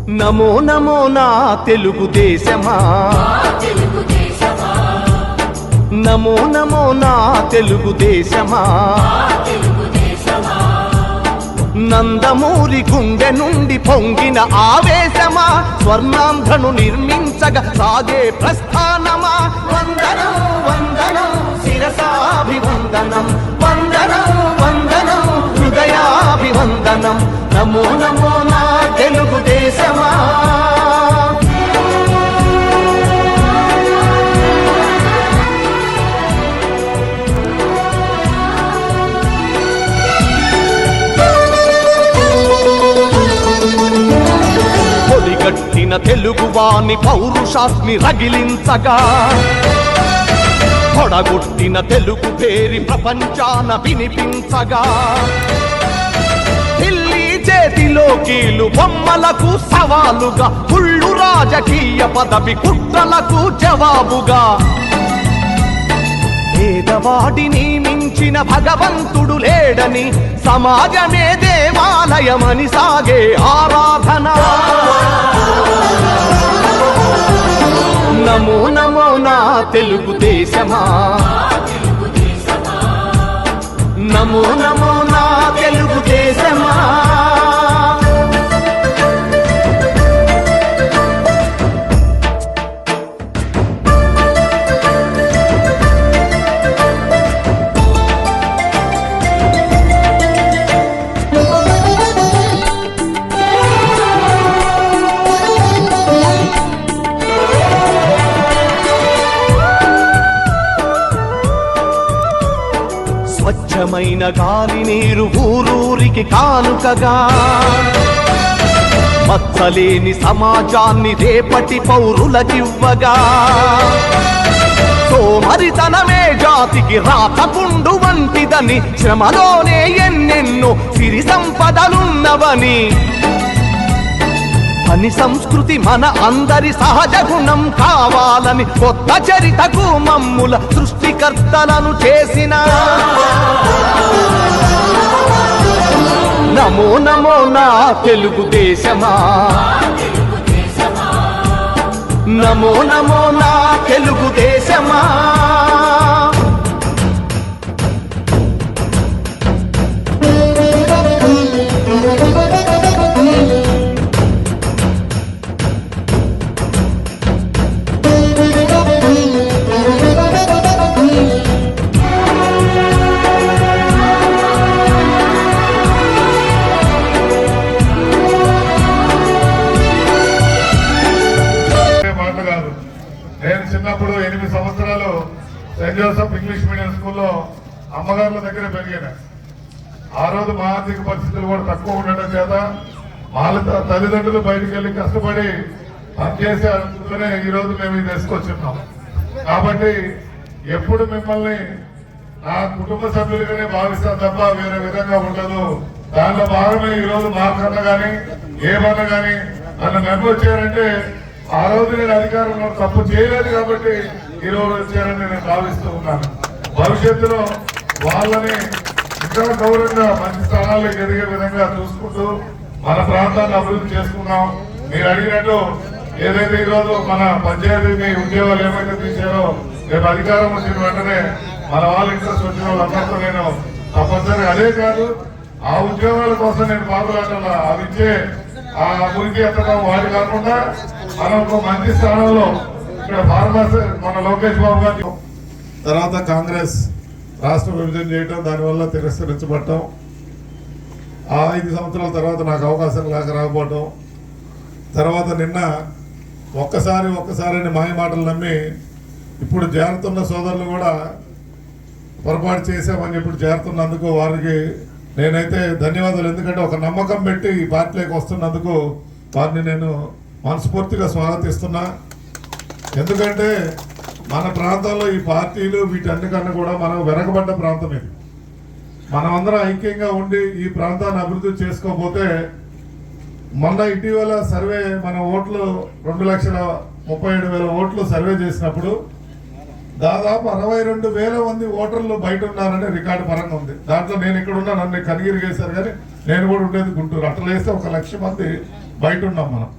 నమో నమో నా తెలుగుదేశమా, నమో నమో నా తెలుగుదేశమా, నందమూరి గుండె నుండి పొంగిన ఆవేశమా, స్వర్ణాంధ్రను నిర్మించగా సాగే ప్రస్థానమా. వందనం వందనం శిరసాభివందనం, వందనం వందనం హృదయాభివందనం. నమో నమో నా తెలుగుదేశమా. పొడిగట్టిన తెలుగువాని పౌరుషాస్మి రగిలించగా, పొడగొట్టిన తెలుగు పేరి ప్రపంచాన వినిపించగా, ఢిల్లీ చేతిలో కీలు బొమ్మలకు సవాలుగా, కుళ్ళు రాజకీయ పదవి కుట్రలకు జవాబుగా, పేదవాడిని మించిన భగవంతుడు లేడని, సమాజమే దేవాలయమని సాగే ఆరాధన. నమో నమో నా తెలుగుదేశమా, నమో నమో నా తెలుగుదేశమా. స్వచ్ఛమైన గాలి నీరు ఊరూరికి కానుకగా, మచ్చలేని సమాజాన్ని రేపటి పౌరులకివ్వగా, సోమరితనమే జాతికి రాతపుండు వంటిదని, శ్రమలోనే ఎన్నెన్నో సిరి సంపదలున్నవని, పని సంస్కృతి మన అందరి సహజ గుణం కావాలని, కొత్త చరితకు మమ్ముల సృష్టికర్తలను చేసిన. నమో నమో నా తెలుగుదేశమా, నమో నమో నా తెలుగుదేశమా. నేను చిన్నప్పుడు 8 సంవత్సరాలు సెయింట్ జోసెఫ్ ఇంగ్లీష్ మీడియం స్కూల్లో అమ్మగారుల దగ్గర పెరిగాను. ఆ రోజు మా ఆర్థిక పరిస్థితులు కూడా తక్కువ ఉండడం చేత వాళ్ళ తల్లిదండ్రులు బయటకు వెళ్ళి కష్టపడి పనిచేసే అందుకనే ఈ రోజు మేము ఇది తీసుకొచ్చున్నాం. కాబట్టి ఎప్పుడు మిమ్మల్ని నా కుటుంబ సభ్యులుగానే భావిస్తాను తప్ప వేరే విధంగా ఉండదు. దానిలో భాగమే ఈ రోజు మాకన్నా కానీ ఏమన్నా కానీ నన్ను మెంబొచ్చారంటే ఆ రోజు నేను అధికారంలో తప్పు చేయలేదు కాబట్టి ఈ రోజు వచ్చారని నేను భావిస్తూ ఉన్నాను. భవిష్యత్తులో వాళ్ళని ఇంకా గౌరవంగా మంచి స్థానాలకు ఎదిగే విధంగా చూసుకుంటూ మన ప్రాంతాన్ని అభివృద్ధి చేసుకున్నాం. మీరు అడిగినట్టు ఏదైతే ఈరోజు మన పంచాయతీ ఉద్యోగాలు ఏమైతే తీశారో రేపు అధికారం వచ్చిన వెంటనే మన వాళ్ళ ఇంట్రెస్ట్ వచ్చిన వాళ్ళందరితో నేను తప్పనిసరి అదే కాదు ఆ ఉద్యోగాల కోసం నేను పాకులాడాల అవి ఇచ్చే ఆ మురికి ఎత్తడం వాటి కాకుండా మనం ఒక మంచి స్థానంలో ఇక్కడ ఫార్మర్స్ మన లోకేష్ బాబు గారు తర్వాత కాంగ్రెస్ రాష్ట్ర విభజన చేయటం దానివల్ల తిరస్కరించబడటం, ఆ 5 సంవత్సరాల తర్వాత నాకు అవకాశం లేక రాకపోవటం, తర్వాత నిన్న ఒక్కసారి మాయ మాటలు నమ్మి ఇప్పుడు చేరుతున్న సోదరులు కూడా పొరపాటు చేశామని ఇప్పుడు చేరుతున్నందుకు వారికి నేనైతే ధన్యవాదాలు. ఎందుకంటే ఒక నమ్మకం పెట్టి ఈ పార్టీలోకి వస్తున్నందుకు వారిని నేను మనస్ఫూర్తిగా స్వాగతిస్తున్నా. ఎందుకంటే మన ప్రాంతాల్లో ఈ పార్టీలు వీటన్నికన్నా కూడా మనం వెనకబడ్డ ప్రాంతం ఇది. మనమందరం ఐక్యంగా ఉండి ఈ ప్రాంతాన్ని అభివృద్ధి చేసుకోకపోతే మొన్న ఇటీవల సర్వే మన ఓట్లు 2,37,000 ఓట్లు సర్వే చేసినప్పుడు దాదాపు 62,000 మంది ఓటర్లు బయట ఉన్నారని రికార్డు పరంగా ఉంది. దాంట్లో నేను ఇక్కడ ఉన్నా, నన్ను కనిగిరి వేశారు కానీ నేను కూడా ఉండేది గుంటూరు. అట్లా వేస్తే 1,00,000 మంది బయట ఉన్నాం మనం.